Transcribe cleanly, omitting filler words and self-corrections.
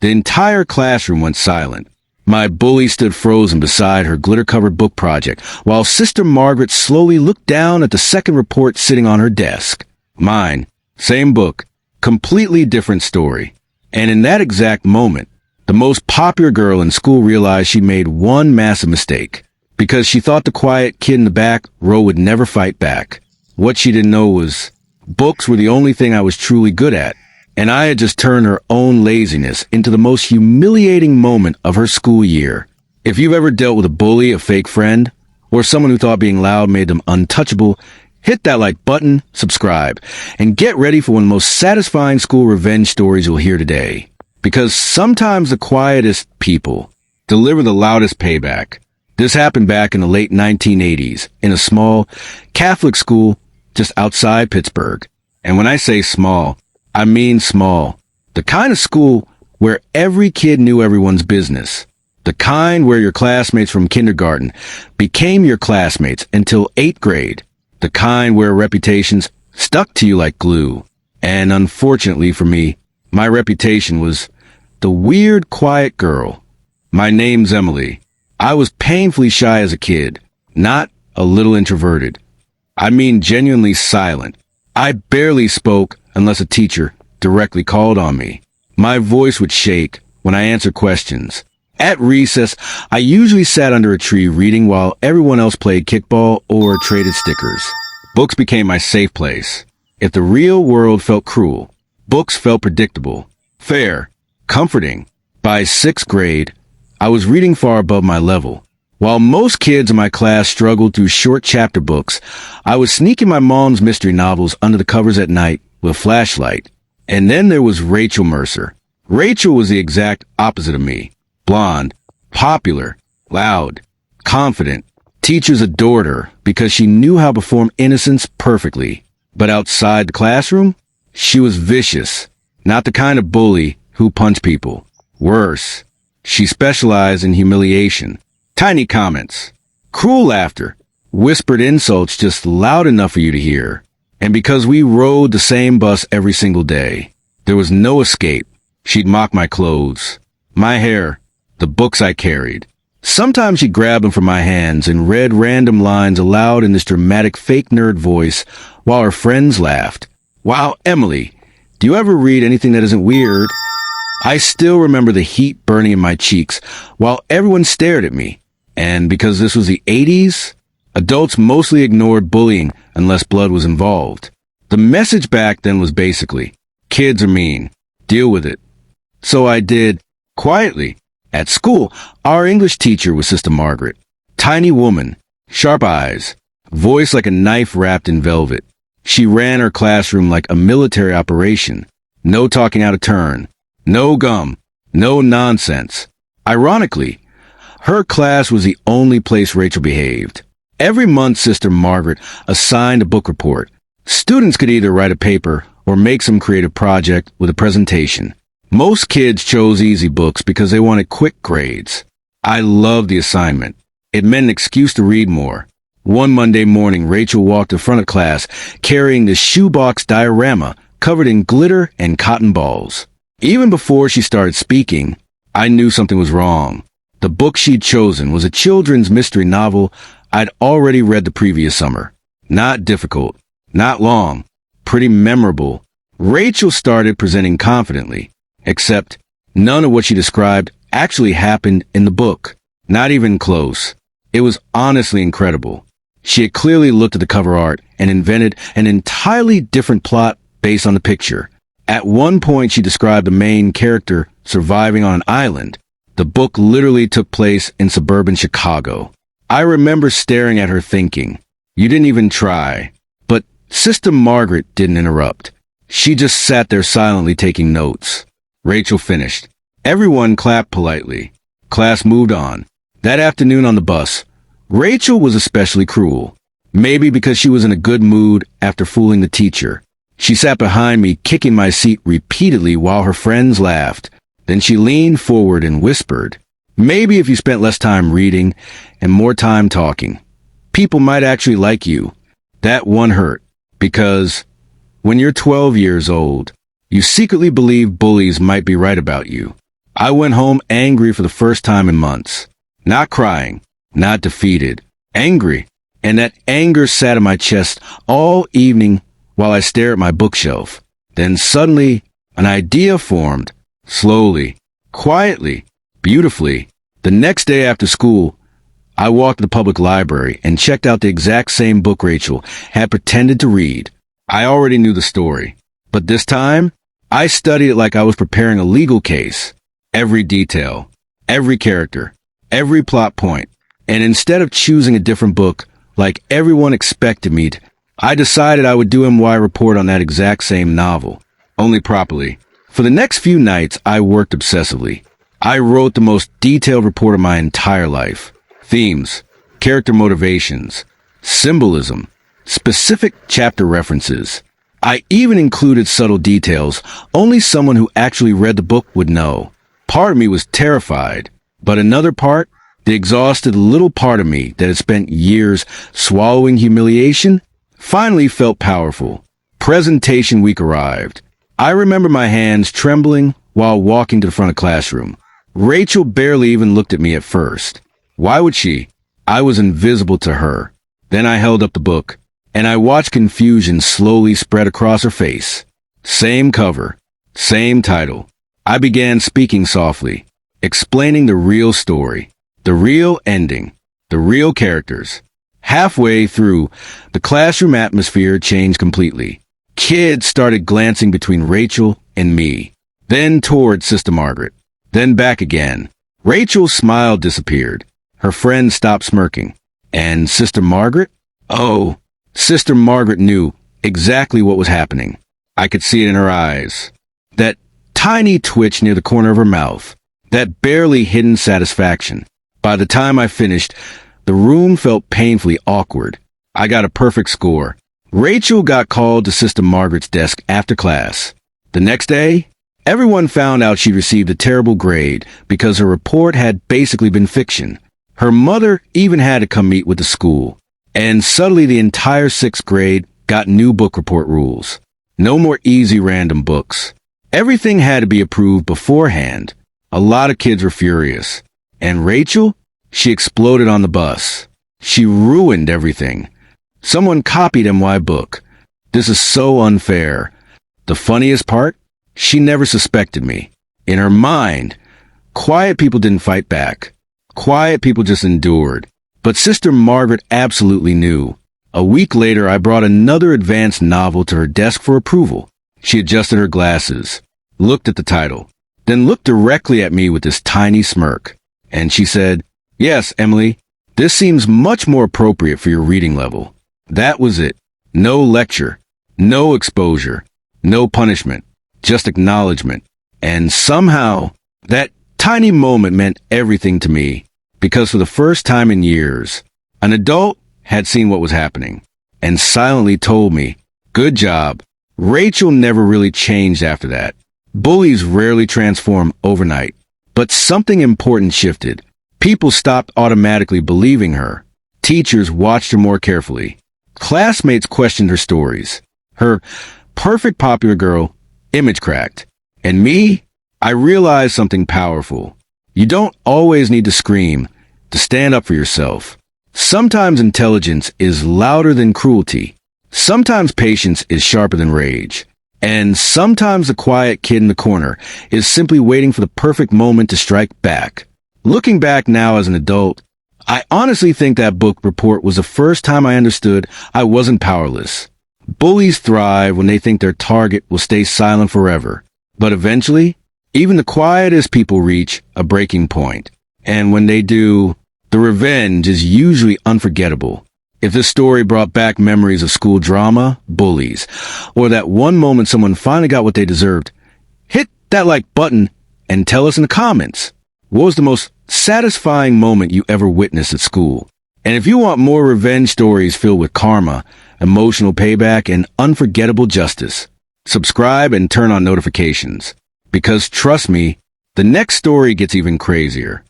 The entire classroom went silent. My bully stood frozen beside her glitter-covered book project, while Sister Margaret slowly looked down at the second report sitting on her desk. Mine, same book, completely different story. And in that exact moment, the most popular girl in school realized she made one massive mistake, because she thought the quiet kid in the back row would never fight back. What she didn't know was books were the only thing I was truly good at, and I had just turned her own laziness into the most humiliating moment of her school year. If you've ever dealt with a bully, a fake friend, or someone who thought being loud made them untouchable, hit that like button, subscribe, and get ready for one of the most satisfying school revenge stories you'll hear today. Because sometimes the quietest people deliver the loudest payback. This happened back in the late 1980s in a small Catholic school just outside Pittsburgh. And when I say small, I mean small. The kind of school where every kid knew everyone's business. The kind where your classmates from kindergarten became your classmates until 8th grade. The kind where reputations stuck to you like glue. And unfortunately for me, my reputation was the weird, quiet girl. My name's Emily. I was painfully shy as a kid, not a little introverted. I mean genuinely silent. I barely spoke unless a teacher directly called on me. My voice would shake when I answered questions. At recess, I usually sat under a tree reading while everyone else played kickball or traded stickers. Books became my safe place. If the real world felt cruel, books felt predictable, fair, comforting. By 6th grade, I was reading far above my level. While most kids in my class struggled through short chapter books, I was sneaking my mom's mystery novels under the covers at night with a flashlight. And then there was Rachel Mercer. Rachel was the exact opposite of me. Blonde, popular, loud, confident. Teachers adored her because she knew how to perform innocence perfectly. But outside the classroom, she was vicious. Not the kind of bully who punched people. Worse, she specialized in humiliation. Tiny comments, cruel laughter, whispered insults just loud enough for you to hear. And because we rode the same bus every single day, there was no escape. She'd mock my clothes, my hair, the books I carried. Sometimes she'd grab them from my hands and read random lines aloud in this dramatic fake nerd voice while her friends laughed. Wow, Emily, do you ever read anything that isn't weird? I still remember the heat burning in my cheeks while everyone stared at me. And because this was the 80s, adults mostly ignored bullying unless blood was involved. The message back then was basically, kids are mean, deal with it. So I did, quietly. At school, our English teacher was Sister Margaret. Tiny woman, sharp eyes, voice like a knife wrapped in velvet. She ran her classroom like a military operation. No talking out of turn. No gum. No nonsense. Ironically, her class was the only place Rachel behaved. Every month, Sister Margaret assigned a book report. Students could either write a paper or make some creative project with a presentation. Most kids chose easy books because they wanted quick grades. I loved the assignment. It meant an excuse to read more. One Monday morning, Rachel walked in front of class carrying the shoebox diorama covered in glitter and cotton balls. Even before she started speaking, I knew something was wrong. The book she'd chosen was a children's mystery novel I'd already read the previous summer. Not difficult, not long, pretty memorable. Rachel started presenting confidently, except none of what she described actually happened in the book. Not even close. It was honestly incredible. She had clearly looked at the cover art and invented an entirely different plot based on the picture. At one point, she described the main character surviving on an island. The book literally took place in suburban Chicago. I remember staring at her thinking, you didn't even try. But Sister Margaret didn't interrupt. She just sat there silently taking notes. Rachel finished. Everyone clapped politely. Class moved on. That afternoon on the bus, Rachel was especially cruel. Maybe because she was in a good mood after fooling the teacher. She sat behind me, kicking my seat repeatedly while her friends laughed. Then she leaned forward and whispered, maybe if you spent less time reading and more time talking, people might actually like you. That one hurt, because when you're 12 years old, you secretly believe bullies might be right about you. I went home angry for the first time in months. Not crying, not defeated, angry. And that anger sat in my chest all evening while I stared at my bookshelf. Then suddenly, an idea formed. Slowly, quietly, beautifully. The next day after school, I walked to the public library and checked out the exact same book Rachel had pretended to read. I already knew the story, but this time, I studied it like I was preparing a legal case. Every detail, every character, every plot point. And instead of choosing a different book, like everyone expected me to, I decided I would do MY report on that exact same novel, only properly. For the next few nights, I worked obsessively. I wrote the most detailed report of my entire life. Themes, character motivations, symbolism, specific chapter references. I even included subtle details only someone who actually read the book would know. Part of me was terrified, but another part, the exhausted little part of me that had spent years swallowing humiliation, finally felt powerful. Presentation week arrived. I remember my hands trembling while walking to the front of the classroom. Rachel barely even looked at me at first. Why would she? I was invisible to her. Then I held up the book, and I watched confusion slowly spread across her face. Same cover, same title. I began speaking softly, explaining the real story, the real ending, the real characters. Halfway through, the classroom atmosphere changed completely. Kids started glancing between Rachel and me, then toward Sister Margaret, then back again. Rachel's smile disappeared. Her friend stopped smirking. And Sister Margaret? Oh, Sister Margaret knew exactly what was happening. I could see it in her eyes. That tiny twitch near the corner of her mouth. That barely hidden satisfaction. By the time I finished, the room felt painfully awkward. I got a perfect score. Rachel got called to Sister Margaret's desk after class. The next day, everyone found out she'd received a terrible grade because her report had basically been fiction. Her mother even had to come meet with the school. And suddenly the entire 6th grade got new book report rules. No more easy random books. Everything had to be approved beforehand. A lot of kids were furious. And Rachel? She exploded on the bus. She ruined everything. Someone copied MY book. This is so unfair. The funniest part? She never suspected me. In her mind, quiet people didn't fight back. Quiet people just endured. But Sister Margaret absolutely knew. A week later, I brought another advanced novel to her desk for approval. She adjusted her glasses, looked at the title, then looked directly at me with this tiny smirk. And she said, "Yes, Emily, this seems much more appropriate for your reading level." That was it. No lecture, no exposure, no punishment, just acknowledgement. And somehow, that tiny moment meant everything to me, because for the first time in years, an adult had seen what was happening and silently told me, "Good job." Rachel never really changed after that. Bullies rarely transform overnight, but something important shifted. People stopped automatically believing her. Teachers watched her more carefully. Classmates questioned her stories. Her perfect popular girl image cracked. And me? I realized something powerful. You don't always need to scream to stand up for yourself. Sometimes intelligence is louder than cruelty. Sometimes patience is sharper than rage. And sometimes the quiet kid in the corner is simply waiting for the perfect moment to strike back. Looking back now as an adult, I honestly think that book report was the first time I understood I wasn't powerless. Bullies thrive when they think their target will stay silent forever. But eventually, even the quietest people reach a breaking point. And when they do, the revenge is usually unforgettable. If this story brought back memories of school drama, bullies, or that one moment someone finally got what they deserved, hit that like button and tell us in the comments. What was the most satisfying moment you ever witnessed at school? And if you want more revenge stories filled with karma, emotional payback, and unforgettable justice, subscribe and turn on notifications. Because trust me, the next story gets even crazier.